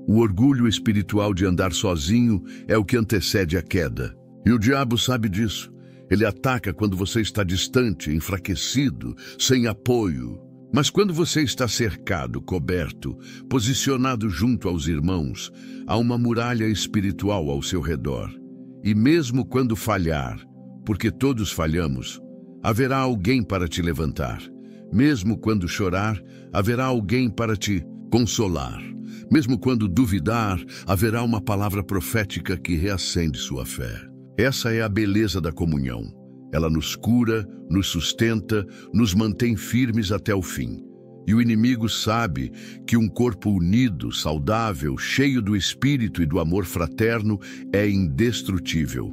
[SPEAKER 1] O orgulho espiritual de andar sozinho é o que antecede a queda. E o diabo sabe disso. Ele ataca quando você está distante, enfraquecido, sem apoio. Mas quando você está cercado, coberto, posicionado junto aos irmãos, há uma muralha espiritual ao seu redor. E mesmo quando falhar, porque todos falhamos, haverá alguém para te levantar. Mesmo quando chorar, haverá alguém para te consolar. Mesmo quando duvidar, haverá uma palavra profética que reacende sua fé. Essa é a beleza da comunhão. Ela nos cura, nos sustenta, nos mantém firmes até o fim. E o inimigo sabe que um corpo unido, saudável, cheio do Espírito e do amor fraterno é indestrutível.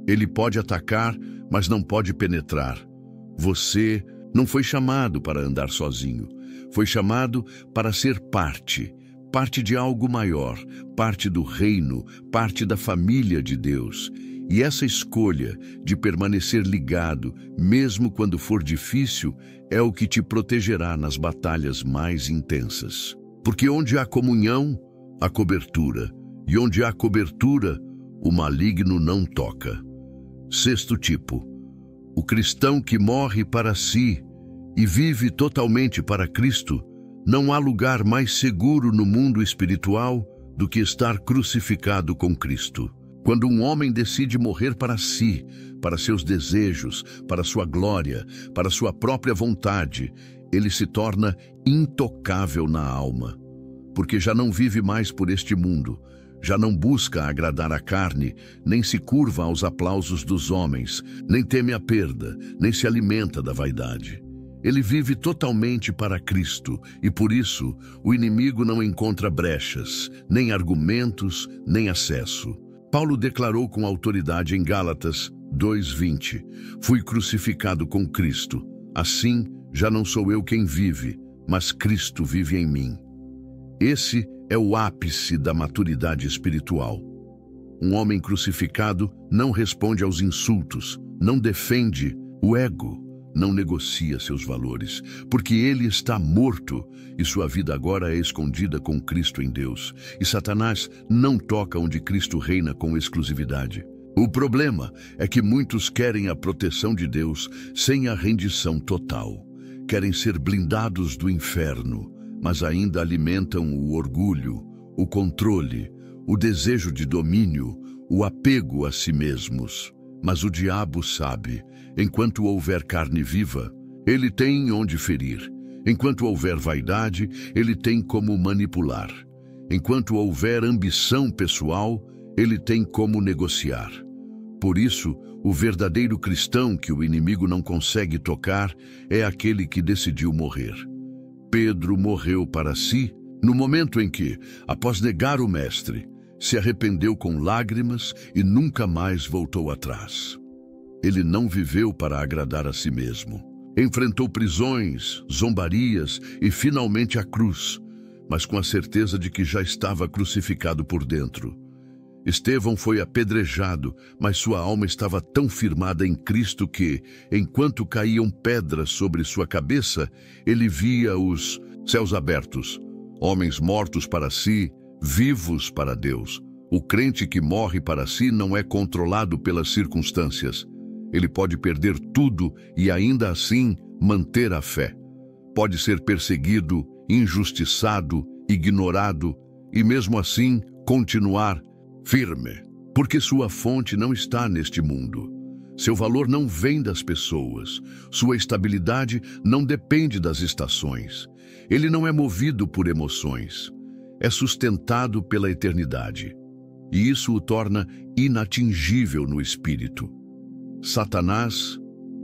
[SPEAKER 1] Ele pode atacar, mas não pode penetrar. Você não foi chamado para andar sozinho. Foi chamado para ser parte de algo maior, parte do reino, parte da família de Deus. E essa escolha de permanecer ligado, mesmo quando for difícil, é o que te protegerá nas batalhas mais intensas. Porque onde há comunhão, há cobertura. E onde há cobertura, o maligno não toca. Sexto tipo: o cristão que morre para si e vive totalmente para Cristo. Não há lugar mais seguro no mundo espiritual do que estar crucificado com Cristo. Quando um homem decide morrer para si, para seus desejos, para sua glória, para sua própria vontade, ele se torna intocável na alma, porque já não vive mais por este mundo, já não busca agradar a carne, nem se curva aos aplausos dos homens, nem teme a perda, nem se alimenta da vaidade. Ele vive totalmente para Cristo e, por isso, o inimigo não encontra brechas, nem argumentos, nem acesso. Paulo declarou com autoridade em Gálatas 2:20: fui crucificado com Cristo. Assim, já não sou eu quem vive, mas Cristo vive em mim. Esse é o ápice da maturidade espiritual. Um homem crucificado não responde aos insultos, não defende o ego, não negocia seus valores, porque ele está morto e sua vida agora é escondida com Cristo em Deus. E Satanás não toca onde Cristo reina com exclusividade. O problema é que muitos querem a proteção de Deus sem a rendição total. Querem ser blindados do inferno, mas ainda alimentam o orgulho, o controle, o desejo de domínio, o apego a si mesmos. Mas o diabo sabe, enquanto houver carne viva, ele tem onde ferir. Enquanto houver vaidade, ele tem como manipular. Enquanto houver ambição pessoal, ele tem como negociar. Por isso, o verdadeiro cristão que o inimigo não consegue tocar é aquele que decidiu morrer. Pedro morreu para si no momento em que, após negar o Mestre, se arrependeu com lágrimas e nunca mais voltou atrás. Ele não viveu para agradar a si mesmo. Enfrentou prisões, zombarias e finalmente a cruz, mas com a certeza de que já estava crucificado por dentro. Estevão foi apedrejado, mas sua alma estava tão firmada em Cristo que, enquanto caíam pedras sobre sua cabeça, ele via os céus abertos, homens mortos para si, vivos para Deus. O crente que morre para si não é controlado pelas circunstâncias. Ele pode perder tudo e ainda assim manter a fé. Pode ser perseguido, injustiçado, ignorado e mesmo assim continuar firme, porque sua fonte não está neste mundo. Seu valor não vem das pessoas. Sua estabilidade não depende das estações. Ele não é movido por emoções. É sustentado pela eternidade. E isso o torna inatingível no espírito. Satanás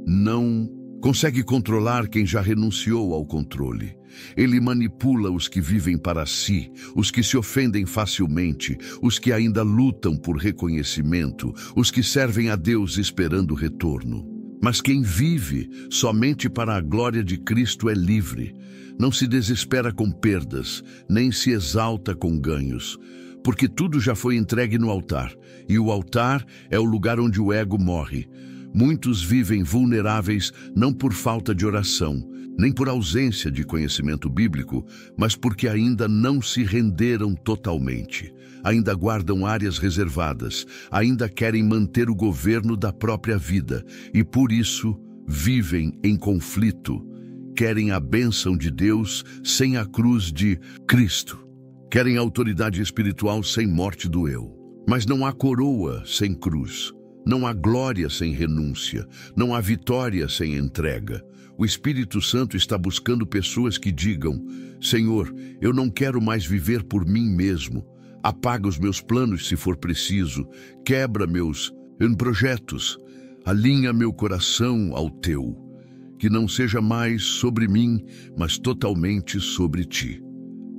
[SPEAKER 1] não consegue controlar quem já renunciou ao controle. Ele manipula os que vivem para si, os que se ofendem facilmente, os que ainda lutam por reconhecimento, os que servem a Deus esperando retorno. Mas quem vive somente para a glória de Cristo é livre. Não se desespera com perdas, nem se exalta com ganhos, porque tudo já foi entregue no altar, e o altar é o lugar onde o ego morre. Muitos vivem vulneráveis não por falta de oração, nem por ausência de conhecimento bíblico, mas porque ainda não se renderam totalmente, ainda guardam áreas reservadas, ainda querem manter o governo da própria vida e, por isso, vivem em conflito. Querem a bênção de Deus sem a cruz de Cristo. Querem autoridade espiritual sem morte do eu. Mas não há coroa sem cruz. Não há glória sem renúncia. Não há vitória sem entrega. O Espírito Santo está buscando pessoas que digam: Senhor, eu não quero mais viver por mim mesmo. Apaga os meus planos se for preciso. Quebra meus projetos. Alinha meu coração ao teu. Que não seja mais sobre mim, mas totalmente sobre ti.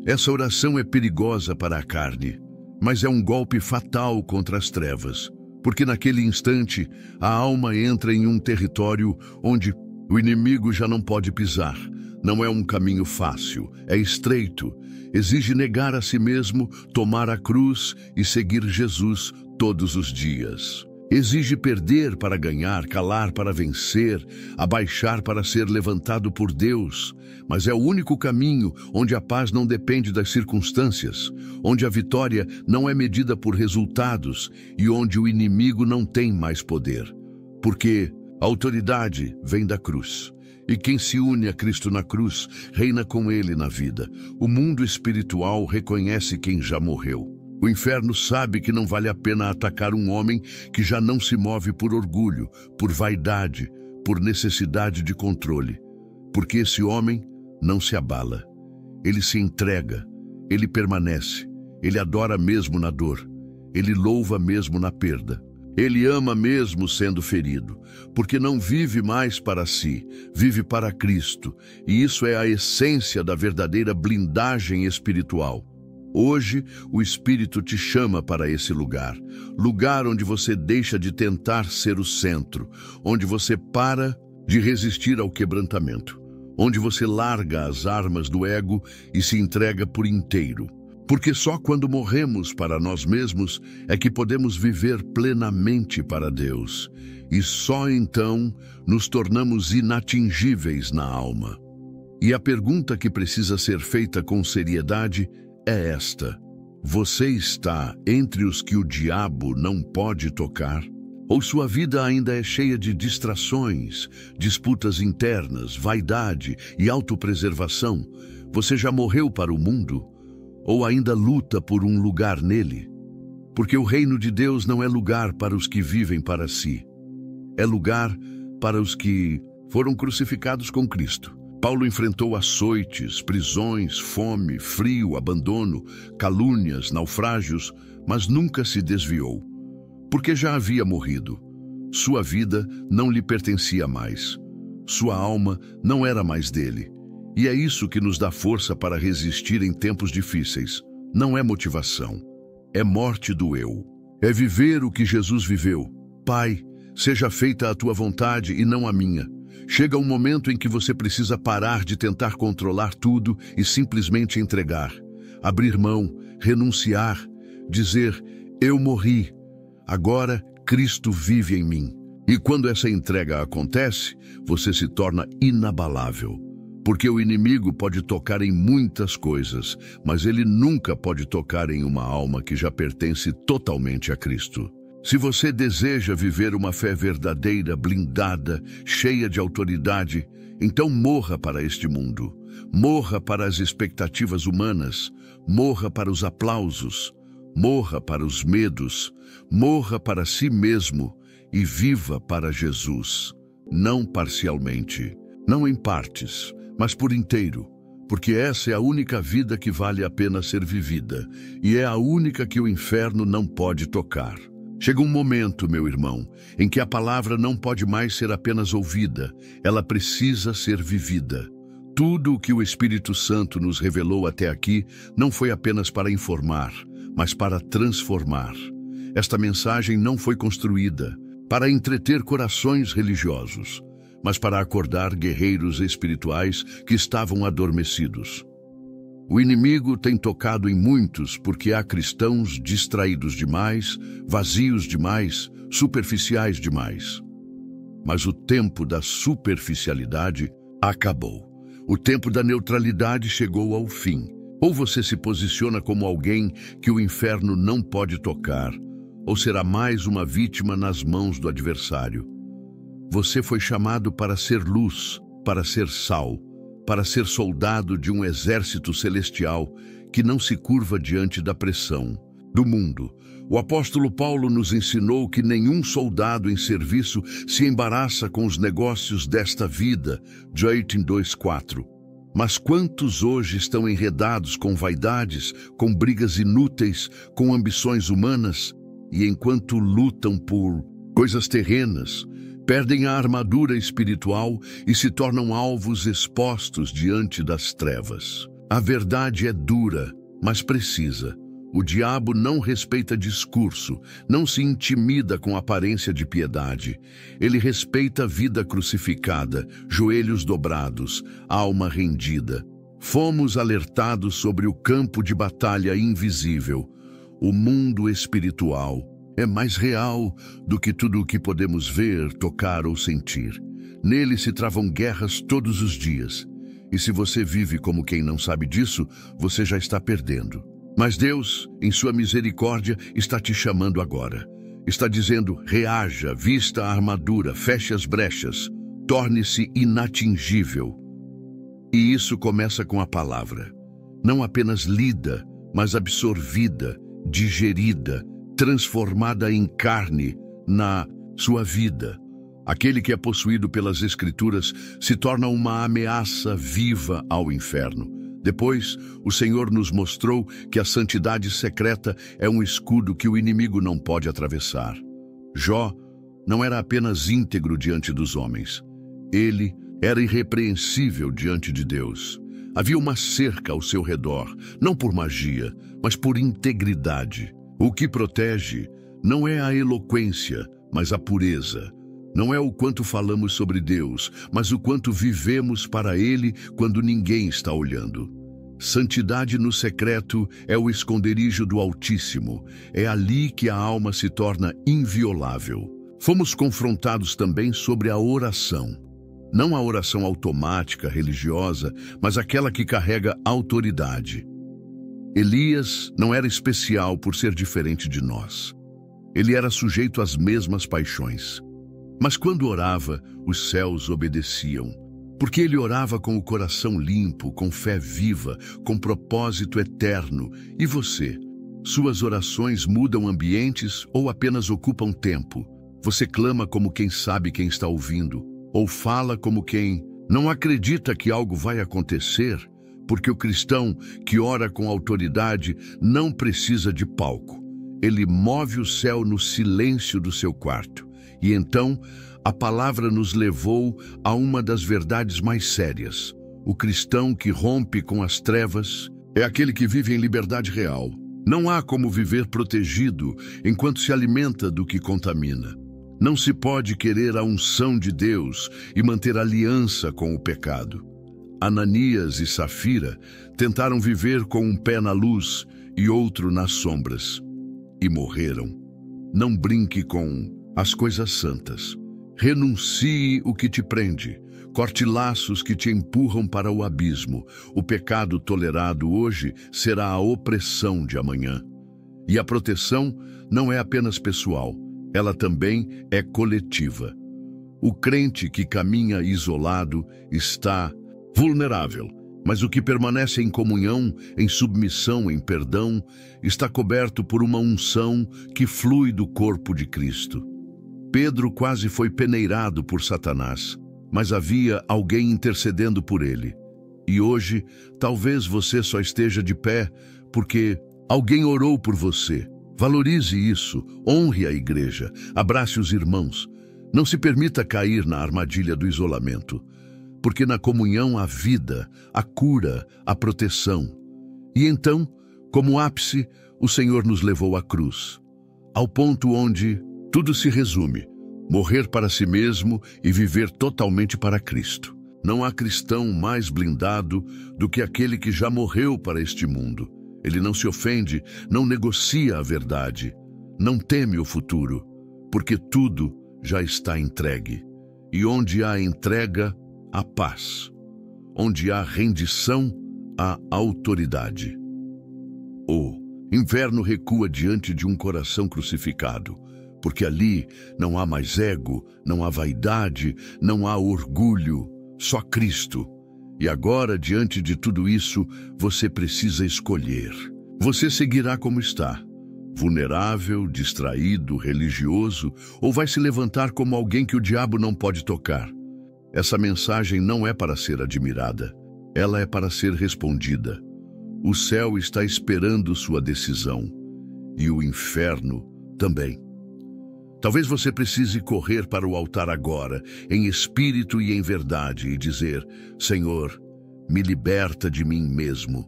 [SPEAKER 1] Essa oração é perigosa para a carne, mas é um golpe fatal contra as trevas, porque naquele instante a alma entra em um território onde o inimigo já não pode pisar. Não é um caminho fácil, é estreito. Exige negar a si mesmo, tomar a cruz e seguir Jesus todos os dias. Exige perder para ganhar, calar para vencer, abaixar para ser levantado por Deus. Mas é o único caminho onde a paz não depende das circunstâncias, onde a vitória não é medida por resultados e onde o inimigo não tem mais poder. Porque a autoridade vem da cruz. E quem se une a Cristo na cruz, reina com ele na vida. O mundo espiritual reconhece quem já morreu. O inferno sabe que não vale a pena atacar um homem que já não se move por orgulho, por vaidade, por necessidade de controle. Porque esse homem não se abala. Ele se entrega, ele permanece, ele adora mesmo na dor, ele louva mesmo na perda. Ele ama mesmo sendo ferido, porque não vive mais para si, vive para Cristo. E isso é a essência da verdadeira blindagem espiritual. Hoje, o Espírito te chama para esse lugar, lugar onde você deixa de tentar ser o centro, onde você para de resistir ao quebrantamento, onde você larga as armas do ego e se entrega por inteiro. Porque só quando morremos para nós mesmos é que podemos viver plenamente para Deus, e só então nos tornamos inatingíveis na alma. E a pergunta que precisa ser feita com seriedade é esta: você está entre os que o diabo não pode tocar? Ou sua vida ainda é cheia de distrações, disputas internas, vaidade e autopreservação? Você já morreu para o mundo? Ou ainda luta por um lugar nele? Porque o reino de Deus não é lugar para os que vivem para si. É lugar para os que foram crucificados com Cristo. Paulo enfrentou açoites, prisões, fome, frio, abandono, calúnias, naufrágios, mas nunca se desviou, porque já havia morrido. Sua vida não lhe pertencia mais. Sua alma não era mais dele. E é isso que nos dá força para resistir em tempos difíceis. Não é motivação, é morte do eu. É viver o que Jesus viveu. Pai, seja feita a tua vontade e não a minha. Chega um momento em que você precisa parar de tentar controlar tudo e simplesmente entregar. Abrir mão, renunciar, dizer: eu morri, agora Cristo vive em mim. E quando essa entrega acontece, você se torna inabalável. Porque o inimigo pode tocar em muitas coisas, mas ele nunca pode tocar em uma alma que já pertence totalmente a Cristo. Se você deseja viver uma fé verdadeira, blindada, cheia de autoridade, então morra para este mundo. Morra para as expectativas humanas. Morra para os aplausos. Morra para os medos. Morra para si mesmo e viva para Jesus. Não parcialmente, não em partes, mas por inteiro, porque essa é a única vida que vale a pena ser vivida, e é a única que o inferno não pode tocar. Chega um momento, meu irmão, em que a palavra não pode mais ser apenas ouvida, ela precisa ser vivida. Tudo o que o Espírito Santo nos revelou até aqui não foi apenas para informar, mas para transformar. Esta mensagem não foi construída para entreter corações religiosos, mas para acordar guerreiros espirituais que estavam adormecidos. O inimigo tem tocado em muitos porque há cristãos distraídos demais, vazios demais, superficiais demais. Mas o tempo da superficialidade acabou. O tempo da neutralidade chegou ao fim. Ou você se posiciona como alguém que o inferno não pode tocar, ou será mais uma vítima nas mãos do adversário. Você foi chamado para ser luz, para ser sal, para ser soldado de um exército celestial que não se curva diante da pressão do mundo. O apóstolo Paulo nos ensinou que nenhum soldado em serviço se embaraça com os negócios desta vida, Joitim 2:4. Mas quantos hoje estão enredados com vaidades, com brigas inúteis, com ambições humanas, e enquanto lutam por coisas terrenas, perdem a armadura espiritual e se tornam alvos expostos diante das trevas. A verdade é dura, mas precisa. O diabo não respeita discurso, não se intimida com aparência de piedade. Ele respeita a vida crucificada, joelhos dobrados, alma rendida. Fomos alertados sobre o campo de batalha invisível. O mundo espiritual é mais real do que tudo o que podemos ver, tocar ou sentir. Nele se travam guerras todos os dias. E se você vive como quem não sabe disso, você já está perdendo. Mas Deus, em sua misericórdia, está te chamando agora. Está dizendo, reaja, vista a armadura, feche as brechas, torne-se inatingível. E isso começa com a palavra. Não apenas lida, mas absorvida, digerida, transformada em carne na sua vida. Aquele que é possuído pelas Escrituras se torna uma ameaça viva ao inferno. Depois, o Senhor nos mostrou que a santidade secreta é um escudo que o inimigo não pode atravessar. Jó não era apenas íntegro diante dos homens. Ele era irrepreensível diante de Deus. Havia uma cerca ao seu redor, não por magia, mas por integridade. O que protege não é a eloquência, mas a pureza. Não é o quanto falamos sobre Deus, mas o quanto vivemos para Ele quando ninguém está olhando. Santidade no secreto é o esconderijo do Altíssimo. É ali que a alma se torna inviolável. Fomos confrontados também sobre a oração. Não a oração automática, religiosa, mas aquela que carrega autoridade. Elias não era especial por ser diferente de nós. Ele era sujeito às mesmas paixões. Mas quando orava, os céus obedeciam, porque ele orava com o coração limpo, com fé viva, com propósito eterno. E você? Suas orações mudam ambientes ou apenas ocupam tempo? Você clama como quem sabe quem está ouvindo, ou fala como quem não acredita que algo vai acontecer? Porque o cristão que ora com autoridade não precisa de palco. Ele move o céu no silêncio do seu quarto. E então, a palavra nos levou a uma das verdades mais sérias. O cristão que rompe com as trevas é aquele que vive em liberdade real. Não há como viver protegido enquanto se alimenta do que contamina. Não se pode querer a unção de Deus e manter aliança com o pecado. Ananias e Safira tentaram viver com um pé na luz e outro nas sombras. E morreram. Não brinque com as coisas santas. Renuncie o que te prende. Corte laços que te empurram para o abismo. O pecado tolerado hoje será a opressão de amanhã. E a proteção não é apenas pessoal, ela também é coletiva. O crente que caminha isolado está vulnerável, mas o que permanece em comunhão, em submissão, em perdão, está coberto por uma unção que flui do corpo de Cristo. Pedro quase foi peneirado por Satanás, mas havia alguém intercedendo por ele. E hoje, talvez você só esteja de pé porque alguém orou por você. Valorize isso, honre a igreja, abrace os irmãos. Não se permita cair na armadilha do isolamento, porque na comunhão há vida, a cura, a proteção. E então, como ápice, o Senhor nos levou à cruz, ao ponto onde tudo se resume: morrer para si mesmo e viver totalmente para Cristo. Não há cristão mais blindado do que aquele que já morreu para este mundo. Ele não se ofende, não negocia a verdade, não teme o futuro, porque tudo já está entregue. E onde há entrega, há paz. onde há rendição à autoridade. O inferno recua diante de um coração crucificado, porque ali não há mais ego, não há vaidade, não há orgulho, só Cristo. E agora, diante de tudo isso, você precisa escolher. Você seguirá como está, vulnerável, distraído, religioso, ou vai se levantar como alguém que o diabo não pode tocar? Essa mensagem não é para ser admirada, ela é para ser respondida. O céu está esperando sua decisão, e o inferno também. Talvez você precise correr para o altar agora, em espírito e em verdade, e dizer: Senhor, me liberta de mim mesmo,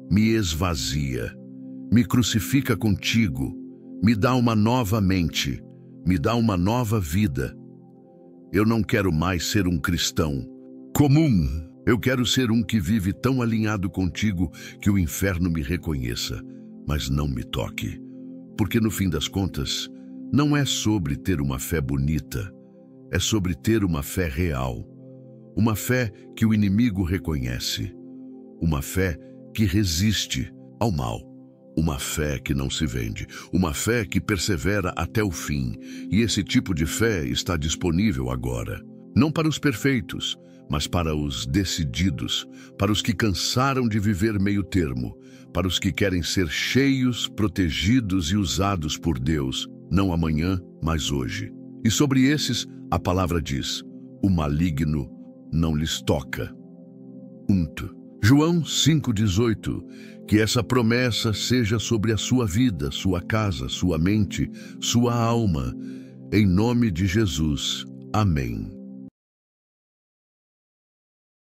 [SPEAKER 1] me esvazia, me crucifica contigo, me dá uma nova mente, me dá uma nova vida. Eu não quero mais ser um cristão comum. Eu quero ser um que vive tão alinhado contigo que o inferno me reconheça, mas não me toque. Porque no fim das contas, não é sobre ter uma fé bonita, é sobre ter uma fé real. Uma fé que o inimigo reconhece. Uma fé que resiste ao mal. Uma fé que não se vende. Uma fé que persevera até o fim. E esse tipo de fé está disponível agora. Não para os perfeitos, mas para os decididos, para os que cansaram de viver meio termo, para os que querem ser cheios, protegidos e usados por Deus, não amanhã, mas hoje. E sobre esses, a palavra diz: o maligno não lhes toca. João 5,18, que essa promessa seja sobre a sua vida, sua casa, sua mente, sua alma, em nome de Jesus. Amém.